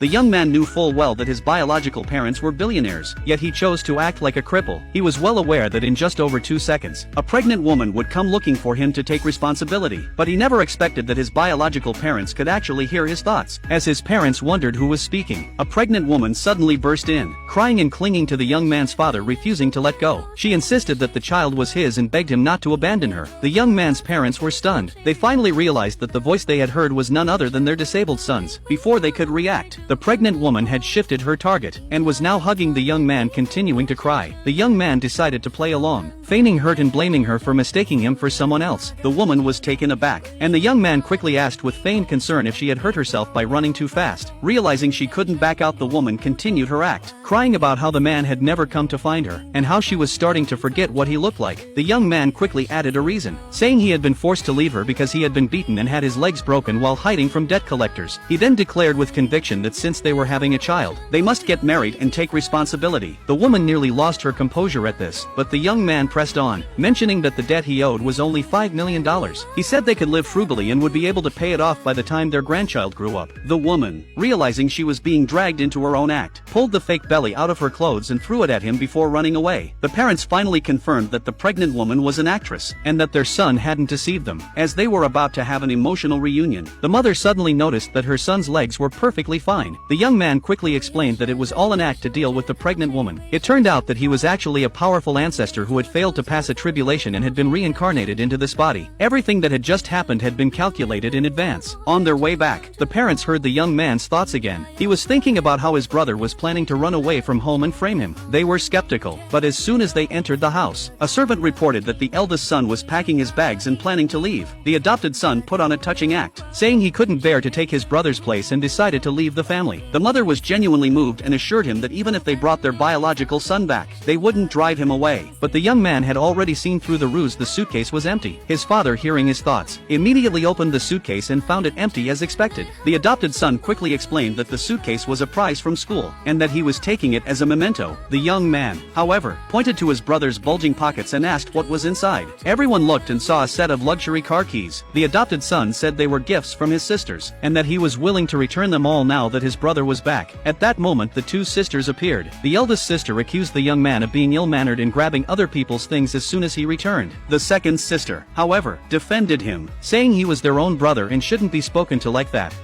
The young man knew full well that his biological parents were billionaires, yet he chose to act like a cripple. He was well aware that in just over 2 seconds, a pregnant woman would come looking for him to take responsibility. But he never expected that his biological parents could actually hear his thoughts. As his parents wondered who was speaking, a pregnant woman suddenly burst in, crying and clinging to the young man's father, refusing to let go. She insisted that the child was his and begged him not to abandon her. The young man's parents were stunned. They finally realized that the voice they had heard was none other than their disabled sons. Before they could react, the pregnant woman had shifted her target, and was now hugging the young man, continuing to cry. The young man decided to play along, feigning hurt and blaming her for mistaking him for someone else. The woman was taken aback, and the young man quickly asked with feigned concern if she had hurt herself by running too fast. Realizing she couldn't back out, the woman continued her act, crying about how the man had never come to find her, and how she was starting to forget what he looked like. The young man quickly added a reason, saying he had been forced to leave her because he had been beaten and had his legs broken while hiding from debt collectors. He then declared with conviction that since they were having a child, they must get married and take responsibility. The woman nearly lost her composure at this, but the young man pressed on, mentioning that the debt he owed was only $5 million. He said they could live frugally and would be able to pay it off by the time their grandchild grew up. The woman, realizing she was being dragged into her own act, pulled the fake belly out of her clothes and threw it at him before running away. The parents finally confirmed that the pregnant woman was an actress, and that their son hadn't deceived them. As they were about to have an emotional reunion, the mother suddenly noticed that her son's legs were perfectly fine. The young man quickly explained that it was all an act to deal with the pregnant woman. It turned out that he was actually a powerful ancestor who had failed to pass a tribulation and had been reincarnated into this body. Everything that had just happened had been calculated in advance. On their way back, the parents heard the young man's thoughts again. He was thinking about how his brother was planning to run away from home and frame him. They were skeptical, but as soon as they entered the house, a servant reported that the eldest son was packing his bags and planning to leave. The adopted son put on a touching act, saying he couldn't bear to take his brother's place and decided to leave the family. The mother was genuinely moved and assured him that even if they brought their biological son back, they wouldn't drive him away. But the young man had already seen through the ruse. The suitcase was empty. His father, hearing his thoughts, immediately opened the suitcase and found it empty as expected. The adopted son quickly explained that the suitcase was a prize from school, and that he was taking it as a memento. The young man, however, pointed to his brother's bulging pockets and asked what was inside. Everyone looked and saw a set of luxury car keys. The adopted son said they were gifts from his sisters, and that he was willing to return them all now that his brother was back. At that moment, the two sisters appeared. The eldest sister accused the young man of being ill-mannered and grabbing other people's things as soon as he returned. The second sister, however, defended him, saying he was their own brother and shouldn't be spoken to like that.